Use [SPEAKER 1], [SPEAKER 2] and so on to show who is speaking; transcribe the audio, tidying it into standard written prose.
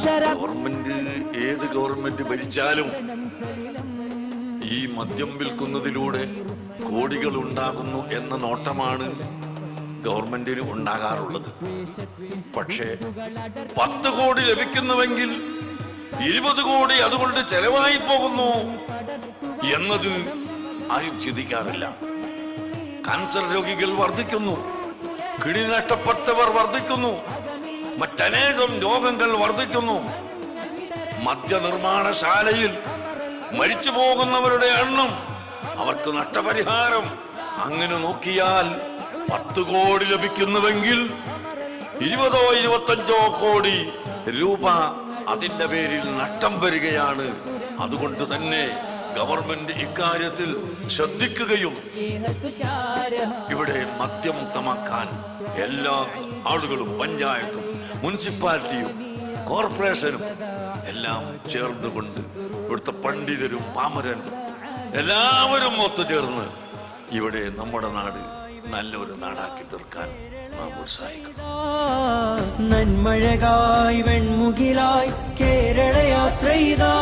[SPEAKER 1] Government ഏത് government ഭരിച്ചാലും ഈ മദ്യം വിൽക്കുന്നതിലൂടെ കോടികൾ ഉണ്ടാകുന്നു എന്ന നോട്ടമാണ് ഗവൺമെന്റിന് ഉണ്ടാകാറുള്ളത്. പക്ഷേ 10 കോടി ലഭിക്കുന്നുവെങ്കിൽ 20 കോടി അതുകൊണ്ട് ചെലവായി പോകുന്നു എന്നത് ആരും ചിന്തിക്കാറില്ല. കാൻസർ രോഗികൾ വർദ്ധിക്കുന്നു, കിഡ്നി നഷ്ടപ്പെട്ടവർ വർദ്ധിക്കുന്നു, മറ്റനേകം രോഗങ്ങൾ വർദ്ധിക്കുന്നു. മദ്യനിർമ്മാണശാലയിൽ മരിച്ചു പോകുന്നവരുടെ എണ്ണം, അവർക്ക് നഷ്ടപരിഹാരം, അങ്ങനെ നോക്കിയാൽ 10 കോടി ലഭിക്കുന്നുവെങ്കിൽ 20-25 കോടി രൂപ അതിന്റെ പേരിൽ നഷ്ടം വരികയാണ്. അതുകൊണ്ട് തന്നെ ഗവൺമെന്റ് ഇക്കാര്യത്തിൽ ശ്രദ്ധിക്കുകയും ഇവിടെ മദ്യമുക്തമാക്കാൻ എല്ലാ ആളുകളും, പഞ്ചായത്തും മുനിസിപ്പാലിറ്റിയും കോർപ്പറേഷനും എല്ലാം ചേർന്നുകൊണ്ട് ഇവിടുത്തെ പണ്ഡിതരും പാമരനും എല്ലാവരും ഒത്തുചേർന്ന് ഇവിടെ നമ്മുടെ നാട് നല്ലൊരു നാടാക്കി തീർക്കാൻ നാം ഉത്സാഹിക്കണം.
[SPEAKER 2] നന്മഴകായി വെൺമുകിലായി കേരള യാത്ര ചെയ്താ